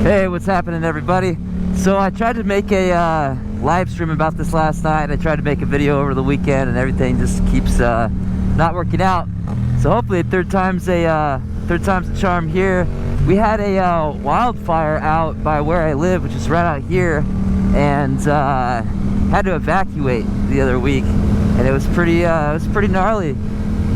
Hey, what's happening, everybody? So I tried to make a live stream about this last night. I tried to make a video over the weekend, and everything just keeps not working out. So hopefully third time's a charm here. We had a wildfire out by where I live, which is right out here, and had to evacuate the other week, and it was pretty gnarly.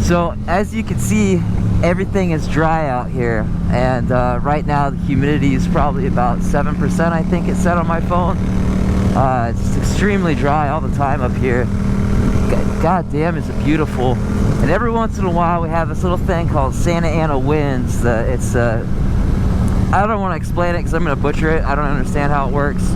So as you can see, everything is dry out here, and right now the humidity is probably about 7%, I think it said on my phone. It's extremely dry all the time up here. God damn, is it beautiful. And every once in a while we have this little thing called Santa Ana winds. I don't want to explain it because I'm going to butcher it. I don't understand how it works,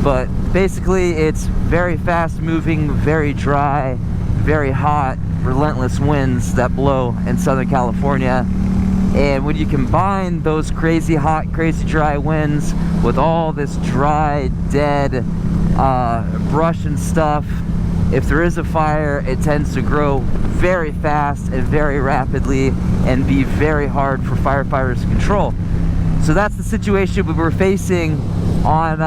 but basically it's very fast moving, very dry, very hot, relentless winds that blow in Southern California. And when you combine those crazy hot, crazy dry winds with all this dry, dead brush and stuff, if there is a fire, it tends to grow very fast and very rapidly and be very hard for firefighters to control. So that's the situation we were facing on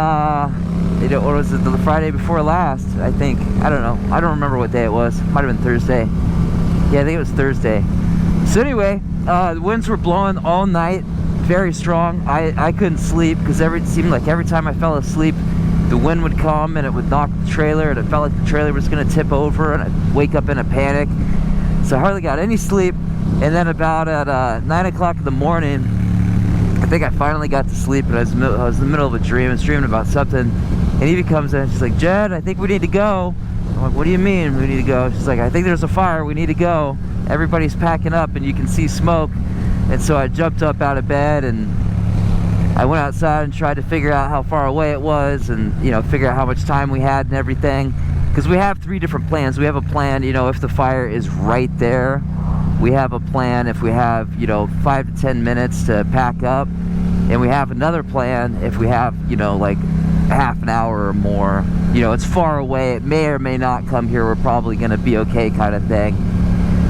what was it, the Friday before last, I think. I don't know. I don't remember what day it was. Might have been Thursday. Yeah, I think it was Thursday. So anyway, the winds were blowing all night, very strong. I couldn't sleep because it seemed like every time I fell asleep, the wind would come and it would knock the trailer, and it felt like the trailer was going to tip over, and I'd wake up in a panic. So I hardly got any sleep. And then about at 9 o'clock in the morning, I think I finally got to sleep, and I was in the middle of a dream. I was dreaming about something, and Evie comes in and she's like, "Jed, I think we need to go." I'm like, "What do you mean we need to go?" She's like, "I think there's a fire, we need to go. Everybody's packing up and you can see smoke." And so I jumped up out of bed and I went outside and tried to figure out how far away it was, and figure out how much time we had and everything, because we have 3 different plans. We have a plan, if the fire is right there. We have a plan if we have 5 to 10 minutes to pack up, and we have another plan if we have like half an hour or more. It's far away, it may or may not come here, we're probably gonna be okay, kind of thing.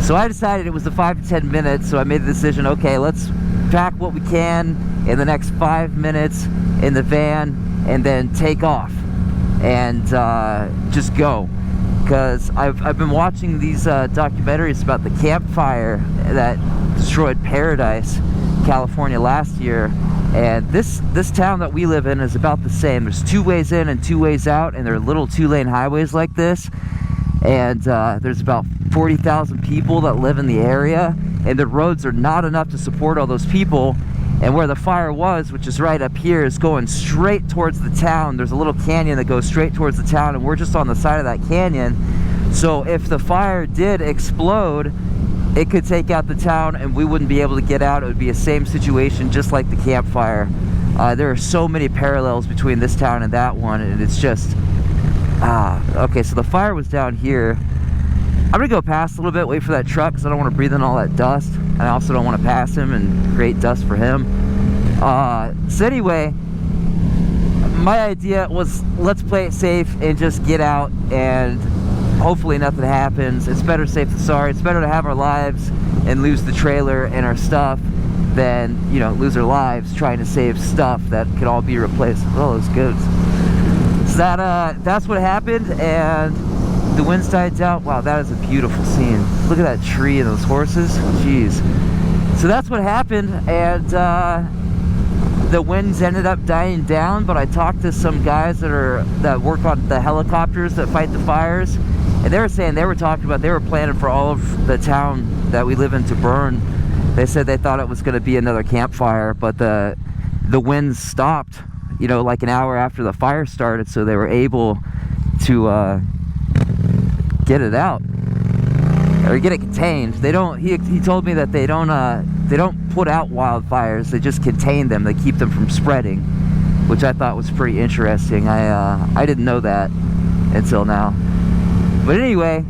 So I decided it was the 5 to 10 minutes, so I made the decision, okay, let's pack what we can in the next 5 minutes in the van and then take off and just go. Because I've been watching these documentaries about the campfire that destroyed Paradise, California last year, and this town that we live in is about the same. There's 2 ways in and 2 ways out, and they're little 2-lane highways like this, and there's about 40,000 people that live in the area, and the roads are not enough to support all those people. And where the fire was, which is right up here, is going straight towards the town. There's a little canyon that goes straight towards the town, and we're just on the side of that canyon. So if the fire did explode, it could take out the town and we wouldn't be able to get out. It would be the same situation, just like the campfire. There are so many parallels between this town and that one, and it's just okay. So the fire was down here. I'm gonna go past a little bit, wait for that truck, because I don't want to breathe in all that dust. I also don't want to pass him and create dust for him. So anyway, my idea was, let's play it safe and just get out, and hopefully nothing happens. It's better safe than sorry. It's better to have our lives and lose the trailer and our stuff than lose our lives trying to save stuff that could all be replaced. Oh, those goats. So that's what happened, and the winds died down. Wow, that is a beautiful scene. Look at that tree and those horses. Jeez. So that's what happened, and the winds ended up dying down. But I talked to some guys that work on the helicopters that fight the fires, and they were saying they were planning for all of the town that we live in to burn. They said they thought it was going to be another campfire, but the winds stopped, like an hour after the fire started, so they were able to get it out or get it contained. They don't. He told me that they don't put out wildfires. They just contain them. They keep them from spreading, which I thought was pretty interesting. I didn't know that until now. But anyway,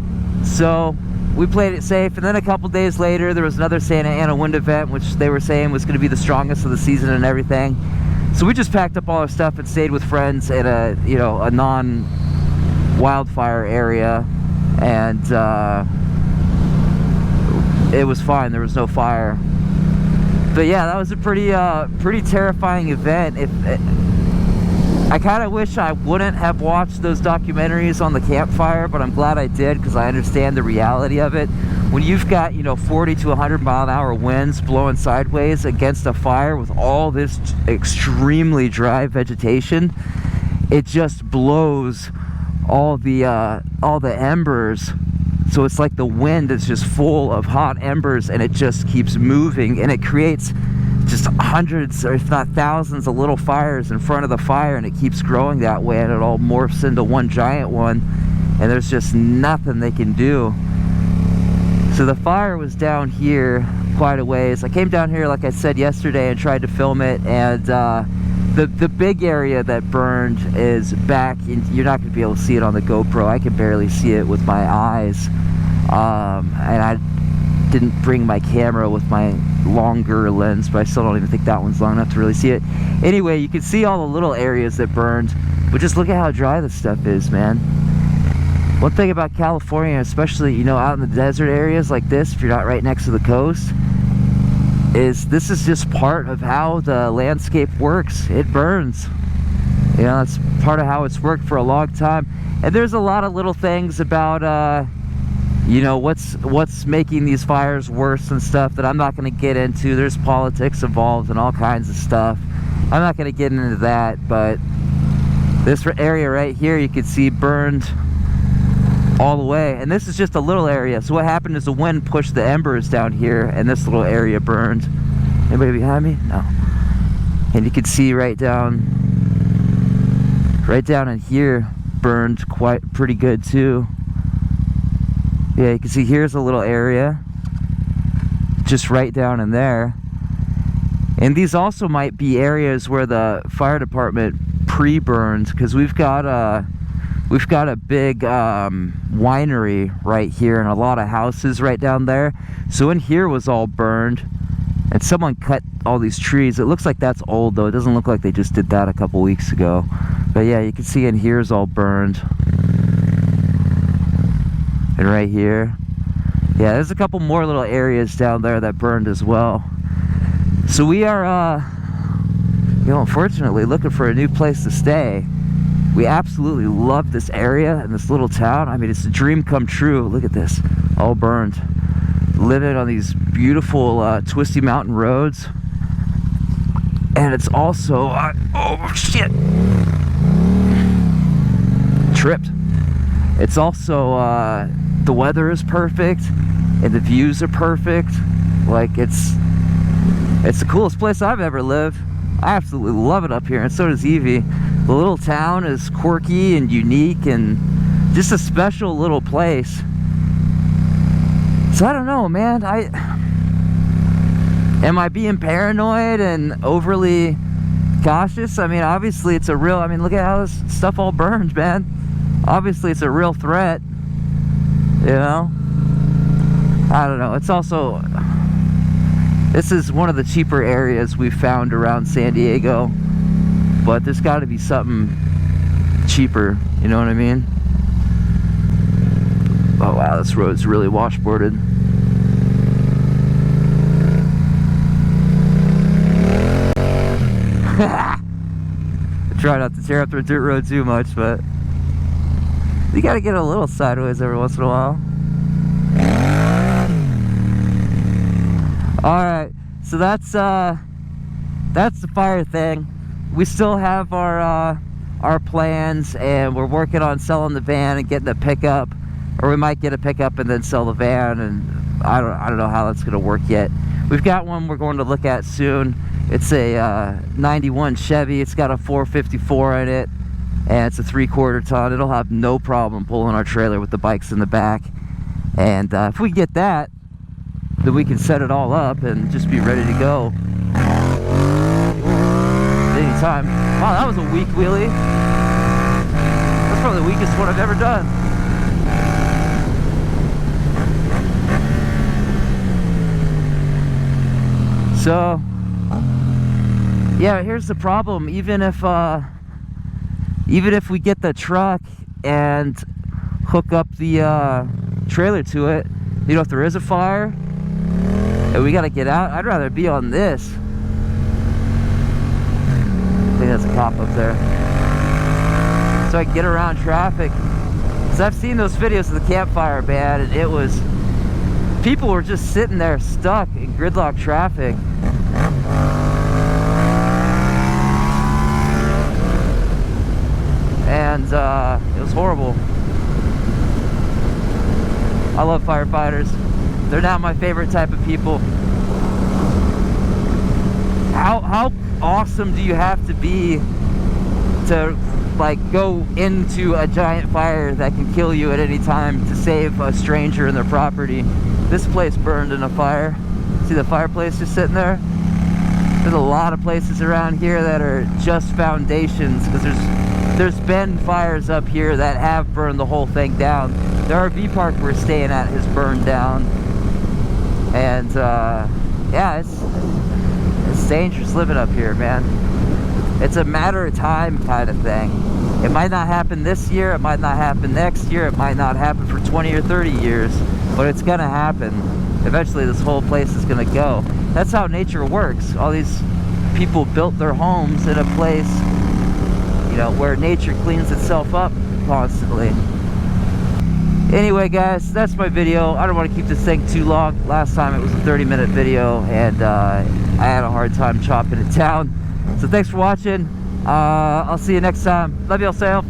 so we played it safe, and then a couple days later there was another Santa Ana wind event, which they were saying was going to be the strongest of the season and everything. So we just packed up all our stuff and stayed with friends at a non-wildfire area, and it was fine. There was no fire. But yeah, that was a pretty terrifying event. I kind of wish I wouldn't have watched those documentaries on the campfire, but I'm glad I did, because I understand the reality of it. When you've got, 40 to 100 mile an hour winds blowing sideways against a fire with all this extremely dry vegetation, it just blows all the embers. So it's like the wind is just full of hot embers, and it just keeps moving, and it creates just hundreds, or if not thousands, of little fires in front of the fire, and it keeps growing that way, and it all morphs into one giant one, and there's just nothing they can do. So the fire was down here quite a ways. I came down here, like I said yesterday, and tried to film it, and the big area that burned is back in, you're not going to be able to see it on the GoPro. I can barely see it with my eyes, and I didn't bring my camera with my longer lens, but I still don't even think that one's long enough to really see it. Anyway, you can see all the little areas that burned, but just look at how dry this stuff is, man. One thing about California, especially, out in the desert areas like this, if you're not right next to the coast, is this is just part of how the landscape works. It burns. It's part of how it's worked for a long time. And there's a lot of little things about, what's making these fires worse and stuff that I'm not going to get into. There's politics involved and all kinds of stuff. I'm not going to get into that, but this area right here, you can see burned all the way, and this is just a little area. So what happened is the wind pushed the embers down here, and this little area burned. Anybody behind me? No. And you can see right down in here burned pretty good too. Yeah, you can see here's a little area just right down in there. And these also might be areas where the fire department pre-burned, because we've got a big winery right here and a lot of houses right down there. So in here was all burned, and someone cut all these trees. It looks like that's old though. It doesn't look like they just did that a couple weeks ago. But yeah, you can see in here is all burned. And right here. Yeah, there's a couple more little areas down there that burned as well. So we are, unfortunately looking for a new place to stay. We absolutely love this area and this little town. I mean, it's a dream come true. Look at this, all burned. Living on these beautiful twisty mountain roads. And it's also, oh shit, tripped. It's also, the weather is perfect and the views are perfect. Like, it's the coolest place I've ever lived. I absolutely love it up here, and so does Evie. The little town is quirky and unique and just a special little place. So I don't know, man. Am I being paranoid and overly cautious? I mean, obviously it's a real, look at how this stuff all burned, man. Obviously it's a real threat, I don't know. It's also, this is one of the cheaper areas we've found around San Diego. But there's got to be something cheaper, you know what I mean? Oh wow, this road's really washboarded. I try not to tear up the dirt road too much, but you gotta get a little sideways every once in a while. Alright, so that's the fire thing. We still have our plans, and we're working on selling the van and getting a pickup, or we might get a pickup and then sell the van, and I don't know how that's gonna work yet. We've got one we're going to look at soon. It's a 91 Chevy. It's got a 454 in it, and it's a 3/4 ton. It'll have no problem pulling our trailer with the bikes in the back. And if we get that, then we can set it all up and just be ready to go anytime. Wow, that was a weak wheelie. That's probably the weakest one I've ever done. So yeah, here's the problem. Even if we get the truck and hook up the trailer to it, if there is a fire, And we gotta get out. I'd rather be on this. I think that's a cop up there. So I can get around traffic. Because I've seen those videos of the campfire, man, and it was... people were just sitting there stuck in gridlock traffic. And it was horrible. I love firefighters. They're not my favorite type of people. How awesome do you have to be to like go into a giant fire that can kill you at any time to save a stranger and their property? This place burned in a fire. See the fireplace just sitting there? There's a lot of places around here that are just foundations, because there's been fires up here that have burned the whole thing down. The RV park we're staying at has burned down. And yeah, it's dangerous living up here, man. It's a matter of time kind of thing. It might not happen this year, it might not happen next year, it might not happen for 20 or 30 years, but it's gonna happen. Eventually this whole place is gonna go. That's how nature works. All these people built their homes in a place, you know, where nature cleans itself up constantly. Anyway guys, that's my video. I don't want to keep this thing too long. Last time it was a 30-minute video, and I had a hard time chopping it down. So thanks for watching. I'll see you next time. Love yourself.